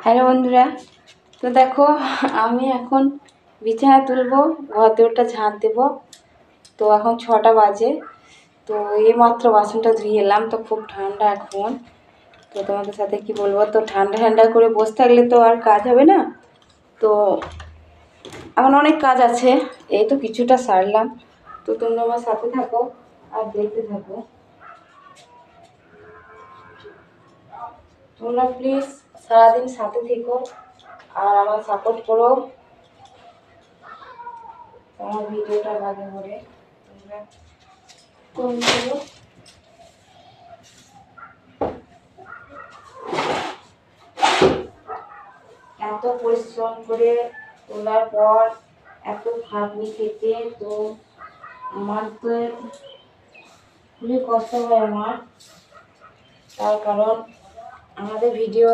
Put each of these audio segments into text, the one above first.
Hello বন্ধুরা, তো দেখো আমি এখন বিছানা তুলবো, ঘর দোরটা ঝাঁট দেবো। তো এখন 6টা বাজে। তো এইমাত্র বাসনটা ধুয়ে এলাম, তো খুব ঠান্ডা এখন। তো তোমাদের সাথে কি বলবো, তো ঠান্ডা ঠান্ডা করে বসে থাকলে তো আর কাজ হবে না। তো এখন অনেক কাজ আছে, এই তো কিছুটা সারলাম। তো তোমরা আমার সাথে থাকো আর দেখতে থাকো। তোমরা প্লিজ সারাদিন সাথে থেকো আর আমার সাপোর্ট করো। আমার ভিডিওটা ভালো করে তোমরা করো। এত পরিশ্রম করে তোলার পর এত খাটনি খেতে তো আমার তো খুবই কষ্ট হয় আমার। তার কারণ আমাদের ভিডিও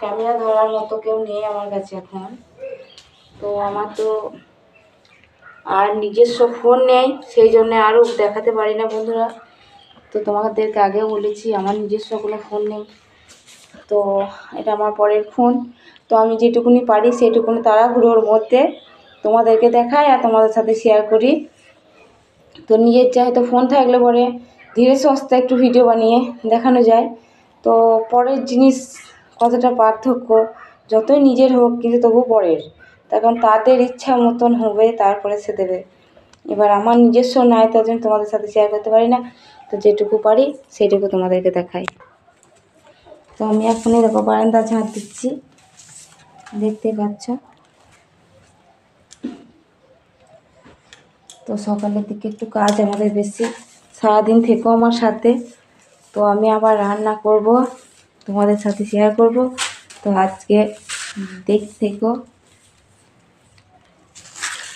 ক্যামেরা ধরার মতো কেউ নেই আমার কাছে এখন। তো আমার তো আর নিজস্ব ফোন নেই, সেই জন্য আরও দেখাতে পারি না বন্ধুরা। তো তোমাদেরকে আগেও বলেছি আমার নিজস্ব কোনো ফোন নেই। তো এটা আমার পরের ফোন। তো আমি যেটুকুনি পারি সেইটুকুনি তাড়াহুড়োর মধ্যে তোমাদেরকে দেখাই আর তোমাদের সাথে শেয়ার করি। তো নিজের হয়তো ফোন থাকলে পরে ধীরে সুস্থে একটু ভিডিও বানিয়ে দেখানো যায়। তো পরের জিনিস কতটা পার্থক্য, যতই নিজের হোক কিন্তু তবু পরের, তখন তাদের ইচ্ছা মতন হবে তারপরে সে দেবে। এবার আমার নিজস্ব নাই, তার জন্য তোমাদের সাথে শেয়ার করতে পারি না। তো যেটুকু পারি সেইটুকু তোমাদেরকে দেখাই। তো আমি এখনই দেখো বারান্দা ঝাঁট দিচ্ছি, দেখতে পাচ্ছ। তো সকালের দিকে একটু কাজ আমাদের বেশি, সারাদিন থেকো আমার সাথে। তো আমি আবার রান্না করব, তোমাদের সাথে শেয়ার করব। তো আজকে দেখতে থেকো।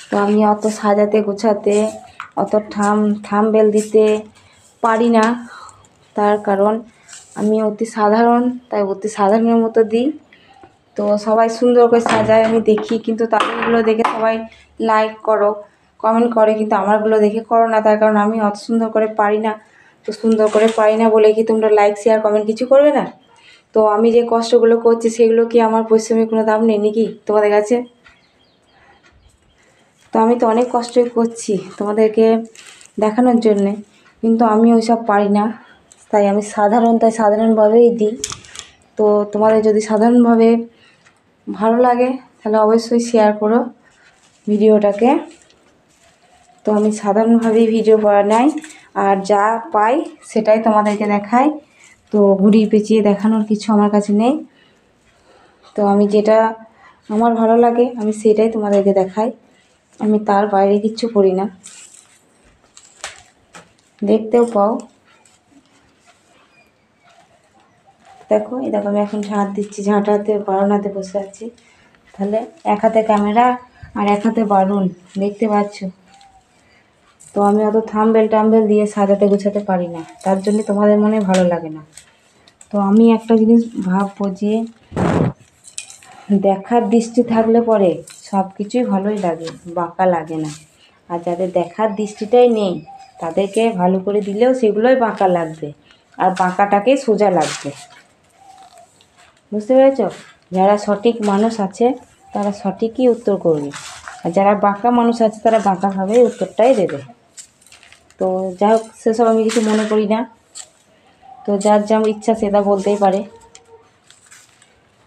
তো আমি অত সাজাতে গোছাতে অত থাম্বনেল দিতে পারি না, তার কারণ আমি অতি সাধারণ, তাই অতি সাধারণের মতো দিই। তো সবাই সুন্দর করে সাজায় আমি দেখি, কিন্তু তাদেরগুলো দেখে সবাই লাইক করো, কমেন্ট করে, কিন্তু আমারগুলো দেখে করো না। তার কারণ আমি অত সুন্দর করে পারি না। তো সুন্দর করে পারি না বলে কি তোমরা লাইক শেয়ার কমেন্ট কিছু করবে না? তো আমি যে কষ্টগুলো করছি সেগুলো কি আমার পরিশ্রমের কোনো দাম নেই নাকি তোমাদের কাছে? তো আমি তো অনেক কষ্টই করছি তোমাদেরকে দেখানোর জন্যে, কিন্তু আমি ওইসব পারি না। তাই আমি তাই সাধারণভাবেই দিই। তো তোমাদের যদি সাধারণভাবে ভালো লাগে তাহলে অবশ্যই শেয়ার করো ভিডিওটাকে। তো আমি সাধারণভাবেই ভিডিও বানাই আর যা পাই সেটাই তোমাদেরকে দেখাই। তো ঘুরিয়ে পেঁচিয়ে দেখানোর কিছু আমার কাছে নেই। তো আমি যেটা আমার ভালো লাগে আমি সেটাই তোমাদেরকে দেখাই, আমি তার বাইরে কিচ্ছু করি না, দেখতেও পাও। দেখো এই দেখো আমি এখন ঝাঁট দিচ্ছি, ঝাঁট হাতে বারণ হাতে বসে আছি। তাহলে এক হাতে ক্যামেরা আর এক হাতে বারণ, দেখতে পাচ্ছ। তো আমি অত থাম্বনেল দিয়ে সাজাতে গোছাতে পারি না, তার জন্য তোমাদের মনে ভালো লাগে না। তো আমি একটা জিনিস ভাববো যে দেখার দৃষ্টি থাকলে পরে সব কিছুই ভালোই লাগে, বাঁকা লাগে না। আর যাদের দেখার দৃষ্টিটাই নেই তাদেরকে ভালো করে দিলেও সেগুলোই বাঁকা লাগবে, আর বাঁকাটাকেই সোজা লাগবে। বুঝতে পেরেছ? যারা সঠিক মানুষ আছে তারা সঠিকই উত্তর করবে, আর যারা বাঁকা মানুষ আছে তারা বাঁকাভাবেই উত্তরটাই দেবে। তো যাই হোক, সেসব আমি কিছু মনে করি না। তো যার যেমন ইচ্ছা সেটা বলতেই পারে।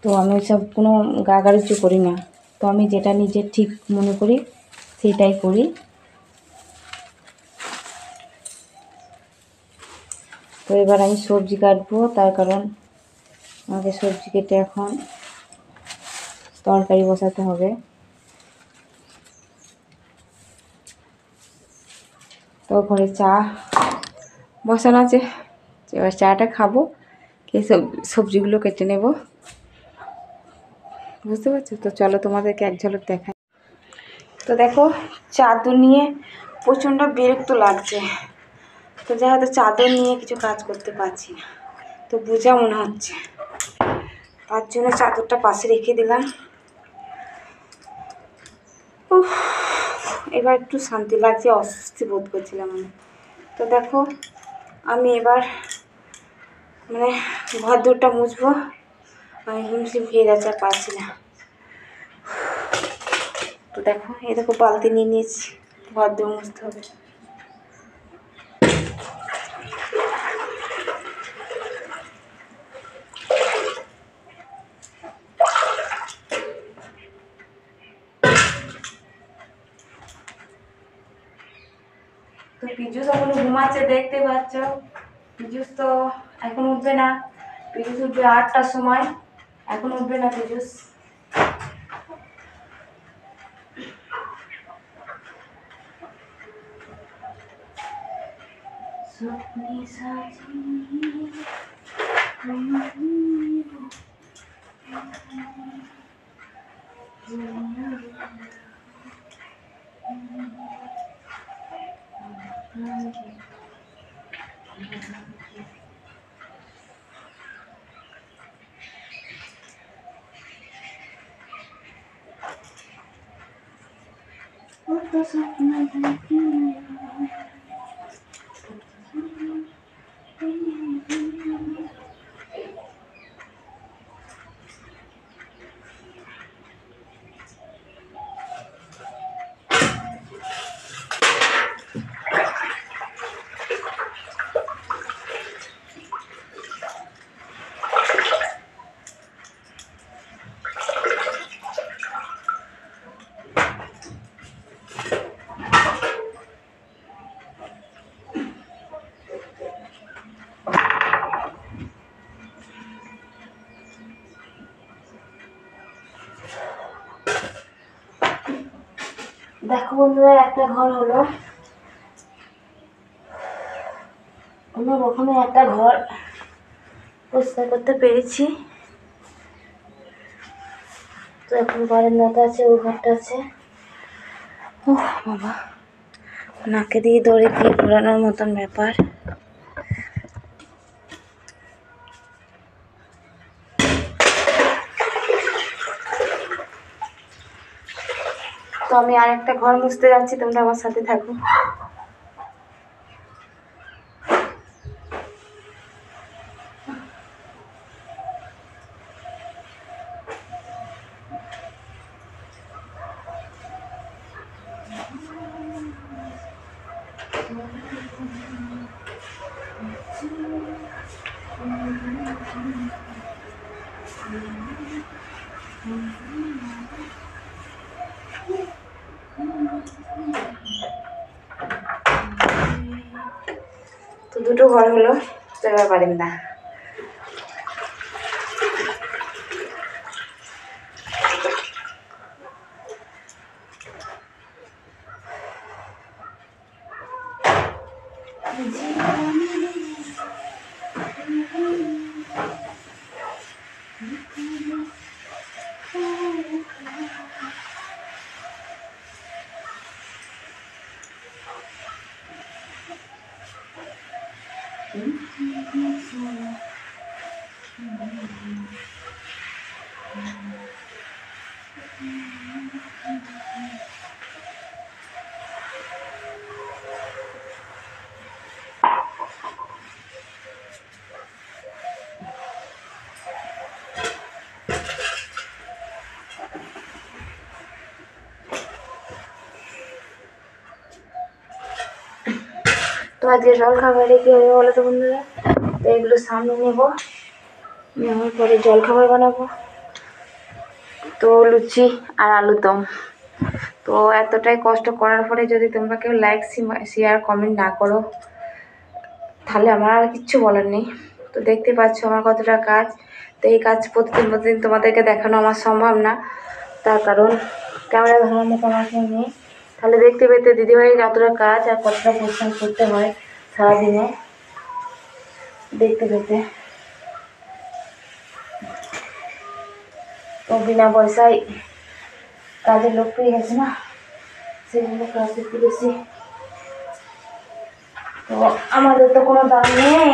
তো আমি ওইসব কোনো গাগারিচু করি না। তো আমি যেটা নিজের ঠিক মনে করি সেটাই করি। তো এবার আমি সবজি কাটবো, তার কারণ আমাকে সবজি কেটে এখন তরকারি বসাতে হবে। তো ঘরে চা বসানো আছে, এবার চাটা খাবো, খেয়ে সবজিগুলো কেটে নেব। বুঝতে পারছো? তো চলো তোমাদেরকে এক ঝলক দেখাই। তো দেখো চাদর নিয়ে প্রচণ্ড বিরক্ত লাগছে। তো যাই হয়তো চাদর নিয়ে কিছু কাজ করতে পারছি না, তো বোঝা মনে হচ্ছে, তার জন্য চাদরটা পাশে রেখে দিলাম। এবার একটু শান্তি লাগছে, অস্বস্তি বোধ করছিলাম আমি। তো দেখো আমি এবার ঘর দোরটা মুছবো আমি হিমশিম খেয়ে যাচ্ছে, আর পারছি না। তো দেখো, এই দেখো বালতি নিয়ে নিয়েছি, ঘর দিয়ে মুছতে হবে। তো পিজুস এখন ঘুমাচ্ছে, দেখতে পাচ্ছ। পিজুস তো এখন উঠবে না, পিজুস উঠবে 8টার সময়, এখন উঠবে না পিজুস। স্বপ্নে দেখো বন্ধুরা, একটা ঘর হলো, কোনো রকমে একটা ঘর পরিষ্কার করতে পেরেছি। তো এখন বারান্দাটা আছে, ওই ঘরটা আছে। ও বাবা, নাকে দিয়ে দড়ি দিয়ে ঘোরানোর মতন ব্যাপার। তো আমি আরেকটা ঘর মুছতে যাচ্ছি, তোমরা আমার সাথে থাকো। তো দুটো ঘর হলো, তো এবার বারান্দা। তো আজকে জল খাবারে কী হবে বলো তো বন্ধুরা? তো এগুলো সামনে নেবো, নেওয়ার পরে জল খাবার বানাবো। তো লুচি আর আলুরদম। তো এতটাই কষ্ট করার পরে যদি তোমরা কেউ লাইক শেয়ার কমেন্ট না করো, তাহলে আমার আর কিচ্ছু বলার নেই। তো দেখতে পাচ্ছ আমার কতটা কাজ। তো এই কাজ প্রতিদিন তোমাদেরকে দেখানো আমার সম্ভব না, তার কারণ ক্যামেরা ধরার মতো আমার কেউ নেই। তাহলে দেখতে পেতে দিদিভাই কতটা কাজ আর কতটা পরিশ্রম করতে হয় সারাদিনে, দেখতে পেতে। তো বিনা পয়সায় কাজের লোক পেয়ে গেছে না, সেগুলো কাজ করতে বেশি। তো আমাদের তো কোনো দাম নেই,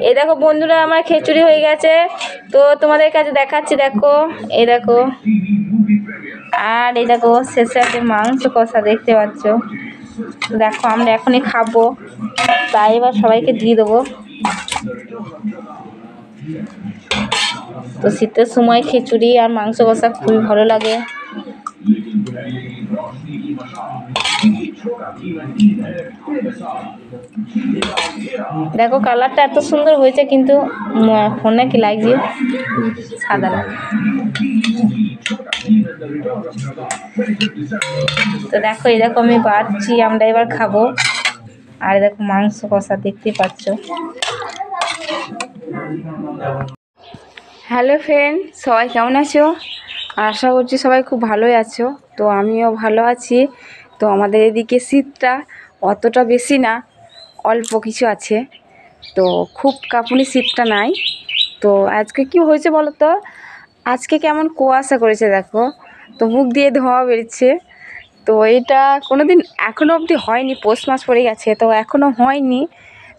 এই দেখো বন্ধুরা, আমার খিচুড়ি হয়ে গেছে। তো তোমাদের কাছে দেখাচ্ছি, দেখো এই দেখো, আর এই দেখো শেষে আছে মাংস কষা, দেখতে পাচ্ছ। দেখো আমরা এখনই খাবো, তাই এবার সবাইকে দিয়ে দেবো। তো শীতের সময় খিচুড়ি আর মাংস কষা খুবই ভালো লাগে। দেখো কালারটা এত সুন্দর হয়েছে, কিন্তু ফোনে কি লাগছে সাদা লাগে। তো দেখো এই দেখো আমি বাড়ছি, আমরা এবার খাবো। আর দেখো মাংস কষা দেখতে পাচ্ছ। হ্যালো ফ্রেন্ড, সবাই কেমন আছো? আশা করছি সবাই খুব ভালোই আছো। তো আমিও ভালো আছি। তো আমাদের এদিকে শীতটা অতটা বেশি না, অল্প কিছু আছে। তো খুব কাঁপুনি শীতটা নাই। তো আজকে কি হয়েছে বলো তো, আজকে কেমন কুয়াশা করেছে দেখো, তো মুখ দিয়ে ধোঁয়া বেরোচ্ছে। তো এটা কোনো দিন এখনও অবধি হয়নি, পৌষ মাস পড়ে গেছে তো এখনও হয়নি।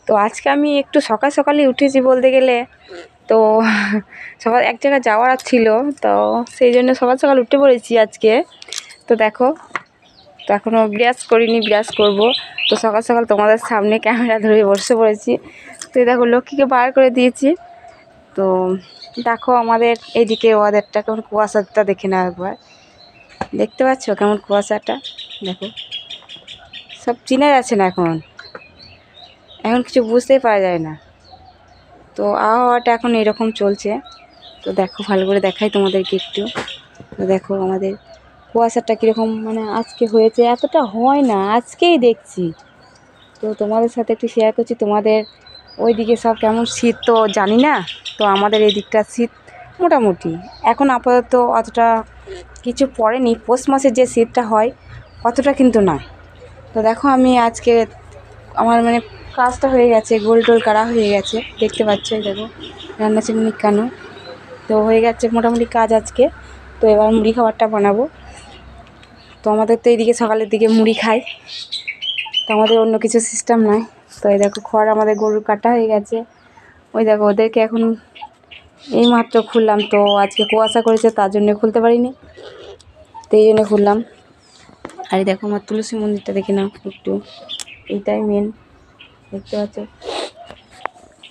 তো আজকে আমি একটু সকাল সকালই উঠেছি বলতে গেলে। তো সকাল এক জায়গায় যাওয়ার ছিল, তো সেই জন্য সকাল সকাল উঠে পড়েছি আজকে। তো দেখো, তো এখনও ব্রাশ করিনি, ব্রাশ করব। তো সকাল সকাল তোমাদের সামনে ক্যামেরা ধরে বসে পড়েছি। তো দেখো লক্ষ্মীকে বার করে দিয়েছি। তো দেখো আমাদের এইদিকে ওয়েদারটা কেমন, কুয়াশাটা দেখে নাও একবার। দেখতে পাচ্ছ কেমন কুয়াশাটা? দেখো সব চিনে যাচ্ছে না, এখন এখন কিছু বুঝতেই পারা যায় না। তো আবহাওয়াটা এখন এরকম চলছে। তো দেখো ভালো করে দেখাই তোমাদেরকে একটু। তো দেখো আমাদের কুয়াশাটা কীরকম মানে আজকে হয়েছে, এতটা হয় না, আজকেই দেখছি। তো তোমাদের সাথে একটু শেয়ার করছি। তোমাদের ওইদিকে সব কেমন শীত তো জানি না। তো আমাদের এই দিকটা শীত মোটামুটি এখন আপাতত অতটা কিছু পড়েনি। পৌষ মাসে যে শীতটা হয় অতটা কিন্তু না। তো দেখো আমি আজকে আমার মানে কাজটা হয়ে গেছে, গোল টোল করা হয়ে গেছে, দেখতে পাচ্ছ। দেখো রান্না চিনি কেন তো হয়ে গেছে মোটামুটি কাজ আজকে। তো এবার মুড়ি খাবারটা বানাবো। তো আমাদের তো এইদিকে সকালের দিকে মুড়ি খাই, তো আমাদের অন্য কিছু সিস্টেম নয়। তো এই দেখো খড় আমাদের গরুর কাটা হয়ে গেছে। ওই দেখো ওদেরকে এখন এই মাত্র খুললাম। তো আজকে কুয়াশা করেছে তার জন্য খুলতে পারিনি, তো এই জন্য খুললাম। আর এই দেখো আমার তুলসী মন্দিরটা দেখে নাও একটু, এইটাই মেন, দেখতে পাচ্ছ।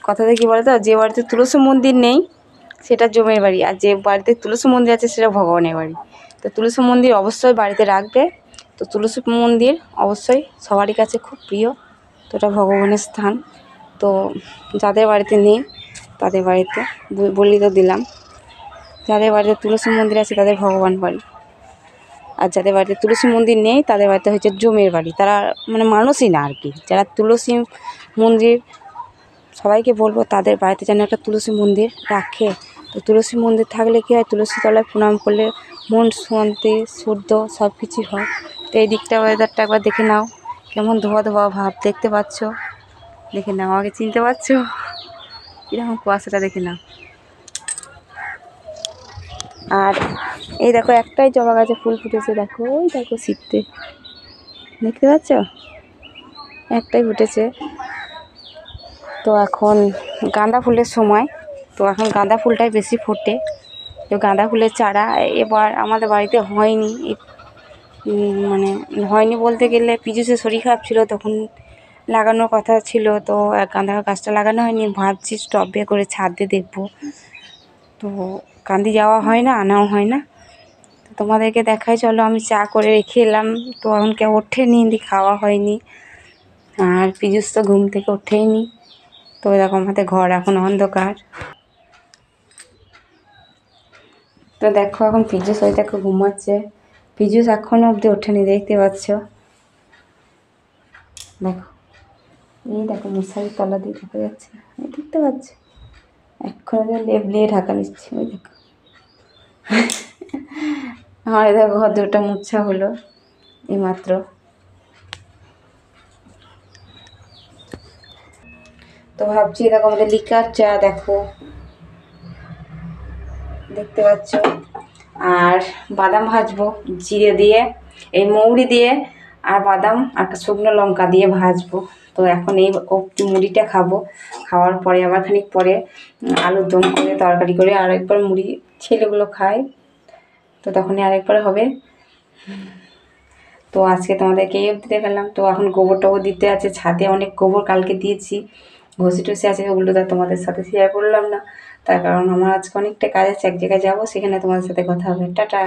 কথাটা কি বলে তো, যে বাড়িতে তুলসী মন্দির নেই সেটা জমের বাড়ি, আর যে বাড়িতে তুলসী মন্দির আছে সেটা ভগবানের বাড়ি। তো তুলসী মন্দির অবশ্যই বাড়িতে রাখবে। তো তুলসী মন্দির অবশ্যই সবারই কাছে খুব প্রিয়। তো এটা ভগবানের স্থান। তো যাদের বাড়িতে নেই তাদের বাড়িতে বলি তো দিলাম, যাদের বাড়িতে তুলসী মন্দির আছে তাদের ভগবান বাড়ি, আর যাদের বাড়িতে তুলসী মন্দির নেই তাদের বাড়িতে হচ্ছে জমের বাড়ি। তারা মানে মানুষই না আর কি। যারা তুলসী মন্দির, সবাইকে বলবো তাদের বাড়িতে যেন একটা তুলসী মন্দির রাখে। তো তুলসী মন্দির থাকলে কী হয়, তুলসী তলায় প্রণাম করলে মন শান্তি শুদ্ধ সব কিছুই হয়। তো এই দিকটা ওয়েদারটা একবার দেখে নাও, কেমন ধোয়া ধোয়া ভাব দেখতে পাচ্ছ। দেখে নাও, আমাকে চিনতে পারছো? কীরকম কুয়াশাটা দেখে নাও। আর এই দেখো একটাই জবা গাছে ফুল ফুটেছে, দেখো ওই দেখো শীতে, দেখতে পাচ্ছ একটাই ফুটেছে। তো এখন গাঁদা ফুলের সময়, তো এখন গাঁদা ফুলটাই বেশি ফোটে। তো গাঁদা ফুলের চারা এবার আমাদের বাড়িতে হয়নি, মানে হয়নি বলতে গেলে পীযূষের শরীর খারাপ ছিল তখন লাগানোর কথা ছিল। তো গাঁদা গাছটা লাগানো হয়নি, ভাবছি টবে করে ছাদে দেখবো। তো কান্দি যাওয়া হয় না, আনাও হয় না। তো তোমাদেরকে দেখাই, চলো আমি চা করে রেখে এলাম। তো এখন কেউ ওঠেনি, খাওয়া হয়নি, আর পীযূষ তো ঘুম থেকে ওঠেইনি। তো এরকম আমাদের ঘর এখন অন্ধকার। তো দেখো এখন পীযূষ ওই দেখো ঘুমাচ্ছে, পীযূষ এখনও অবধি ওঠেনি, দেখতে পাচ্ছ। দেখো এই দেখো মশারির তলা দিয়ে ঢাকা যাচ্ছে, দেখতে পাচ্ছ। এখন লেবলিয়ে ঢাকা নিচ্ছে, ওই দেখো। আমার দেখো ঘর দুটো মুছা হলো এইমাত্র। তো ভাবছি দেখো আমাদের লিকার চা, দেখো দেখতে পাচ্ছ। আর বাদাম ভাজবো জিরে দিয়ে, এই মৌরি দিয়ে, আর বাদাম আর শুকনো লঙ্কা দিয়ে ভাজবো। তো এখন এই মুড়িটা খাবো, খাওয়ার পরে আবার খানিক পরে আলুর দম করে তরকারি করে আরেকবার মুড়ি ছেলেগুলো খায়, তো তখনই আরেকবার হবে। তো আজকে তোমাদেরকে এই অবধি দেখালাম। তো এখন গোবর টোবর দিতে আছে, ছাদে অনেক গোবর কালকে দিয়েছি, ঘষে টসে আছে, ওগুলো তো তোমাদের সাথে শেয়ার করলাম না, তার কারণ আমার আজকে অনেকটা কাজ আছে, এক জায়গায় যাবো, সেখানে তোমাদের সাথে কথা হবে। টাটা।